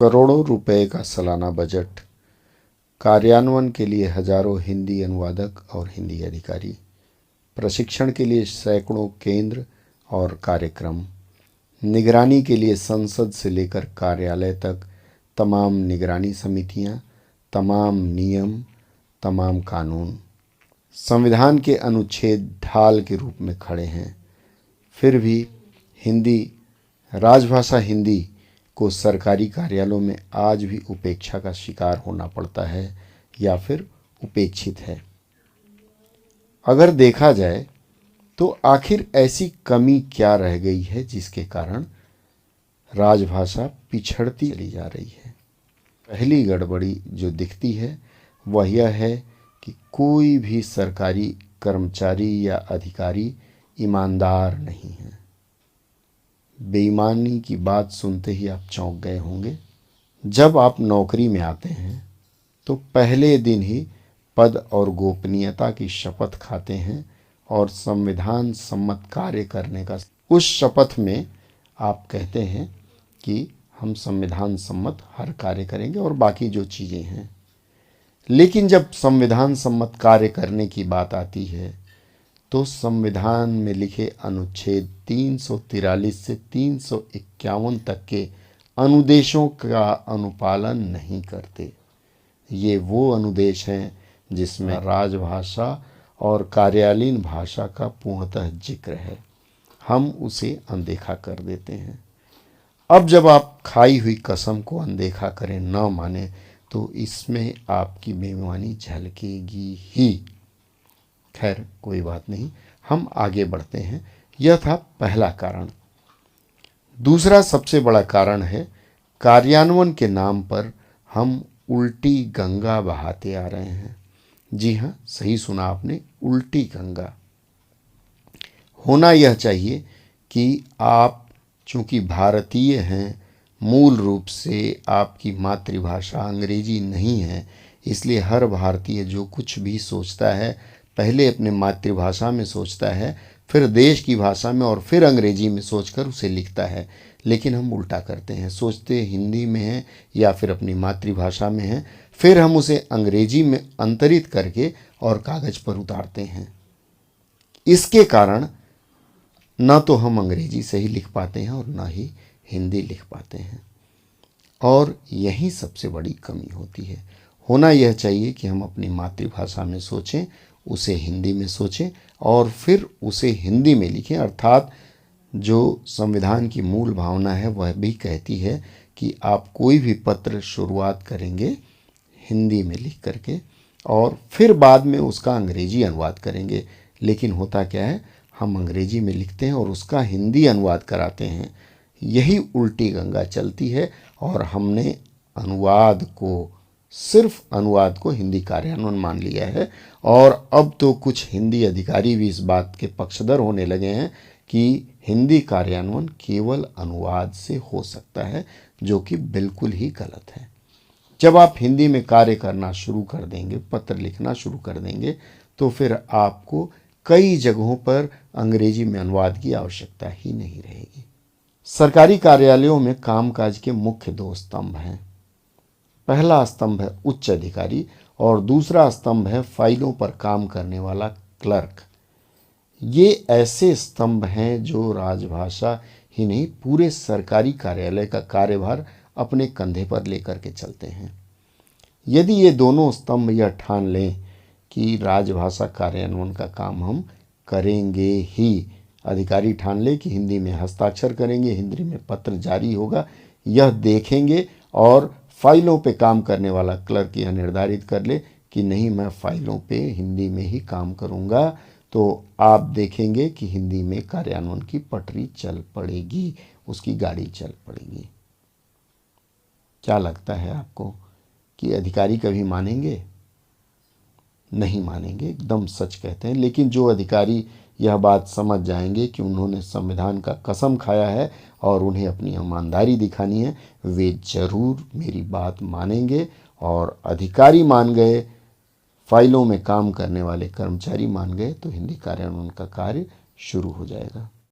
करोड़ों रुपए का सालाना बजट, कार्यान्वयन के लिए हजारों हिंदी अनुवादक और हिंदी अधिकारी, प्रशिक्षण के लिए सैकड़ों केंद्र और कार्यक्रम, निगरानी के लिए संसद से लेकर कार्यालय तक तमाम निगरानी समितियां, तमाम नियम, तमाम कानून संविधान के अनुच्छेद ढाल के रूप में खड़े हैं। फिर भी हिंदी, राजभाषा हिंदी को सरकारी कार्यालयों में आज भी उपेक्षा का शिकार होना पड़ता है या फिर उपेक्षित है। अगर देखा जाए तो आखिर ऐसी कमी क्या रह गई है जिसके कारण राजभाषा पिछड़ती चली जा रही है। पहली गड़बड़ी जो दिखती है वह यह है कि कोई भी सरकारी कर्मचारी या अधिकारी ईमानदार नहीं है। बेईमानी की बात सुनते ही आप चौंक गए होंगे। जब आप नौकरी में आते हैं तो पहले दिन ही पद और गोपनीयता की शपथ खाते हैं और संविधान सम्मत कार्य करने का उस शपथ में आप कहते हैं कि हम संविधान सम्मत हर कार्य करेंगे और बाकी जो चीज़ें हैं। लेकिन जब संविधान सम्मत कार्य करने की बात आती है तो संविधान में लिखे अनुच्छेद 343 से 351 तक के अनुदेशों का अनुपालन नहीं करते। ये वो अनुदेश हैं जिसमें राजभाषा और कार्यालयीन भाषा का पूर्णतः जिक्र है, हम उसे अनदेखा कर देते हैं। अब जब आप खाई हुई कसम को अनदेखा करें, न माने, तो इसमें आपकी बेईमानी झलकेगी ही। खैर कोई बात नहीं, हम आगे बढ़ते हैं। यह था पहला कारण। दूसरा सबसे बड़ा कारण है कार्यान्वयन के नाम पर हम उल्टी गंगा बहाते आ रहे हैं। जी हाँ, सही सुना आपने, उल्टी गंगा। होना यह चाहिए कि आप चूंकि भारतीय हैं, मूल रूप से आपकी मातृभाषा अंग्रेजी नहीं है, इसलिए हर भारतीय जो कुछ भी सोचता है पहले अपने मातृभाषा में सोचता है, फिर देश की भाषा में और फिर अंग्रेजी में सोचकर उसे लिखता है। लेकिन हम उल्टा करते हैं, सोचते हिंदी में है या फिर अपनी मातृभाषा में है, फिर हम उसे अंग्रेजी में अंतरित करके और कागज पर उतारते हैं। इसके कारण न तो हम अंग्रेजी सही लिख पाते हैं और न ही हिंदी लिख पाते हैं, और यही सबसे बड़ी कमी होती है। होना यह चाहिए कि हम अपनी मातृभाषा में सोचें, उसे हिंदी में सोचें और फिर उसे हिंदी में लिखें। अर्थात जो संविधान की मूल भावना है वह भी कहती है कि आप कोई भी पत्र शुरुआत करेंगे हिंदी में लिख करके और फिर बाद में उसका अंग्रेजी अनुवाद करेंगे। लेकिन होता क्या है, हम अंग्रेजी में लिखते हैं और उसका हिंदी अनुवाद कराते हैं। यही उल्टी गंगा चलती है और हमने अनुवाद को, सिर्फ अनुवाद को हिंदी कार्यान्वयन मान लिया है। और अब तो कुछ हिंदी अधिकारी भी इस बात के पक्षधर होने लगे हैं कि हिंदी कार्यान्वयन केवल अनुवाद से हो सकता है, जो कि बिल्कुल ही गलत है। जब आप हिंदी में कार्य करना शुरू कर देंगे, पत्र लिखना शुरू कर देंगे, तो फिर आपको कई जगहों पर अंग्रेजी में अनुवाद की आवश्यकता ही नहीं रहेगी। सरकारी कार्यालयों में कामकाज के मुख्य दो स्तंभ हैं। पहला स्तंभ है उच्च अधिकारी और दूसरा स्तंभ है फाइलों पर काम करने वाला क्लर्क। ये ऐसे स्तंभ हैं जो राजभाषा ही नहीं, पूरे सरकारी कार्यालय का कार्यभार अपने कंधे पर लेकर के चलते हैं। यदि ये दोनों स्तंभ यह ठान लें कि राजभाषा कार्यान्वयन का काम हम करेंगे ही, अधिकारी ठान ले कि हिंदी में हस्ताक्षर करेंगे, हिंदी में पत्र जारी होगा, यह देखेंगे, और फाइलों पे काम करने वाला क्लर्क यह निर्धारित कर ले कि नहीं, मैं फाइलों पे हिंदी में ही काम करूँगा, तो आप देखेंगे कि हिंदी में कार्यान्वयन की पटरी चल पड़ेगी, उसकी गाड़ी चल पड़ेगी। क्या लगता है आपको कि अधिकारी कभी मानेंगे? नहीं मानेंगे, एकदम सच कहते हैं। लेकिन जो अधिकारी यह बात समझ जाएंगे कि उन्होंने संविधान का कसम खाया है और उन्हें अपनी ईमानदारी दिखानी है, वे जरूर मेरी बात मानेंगे। और अधिकारी मान गए, फाइलों में काम करने वाले कर्मचारी मान गए, तो हिंदी कार्यान्वयन का कार्य शुरू हो जाएगा।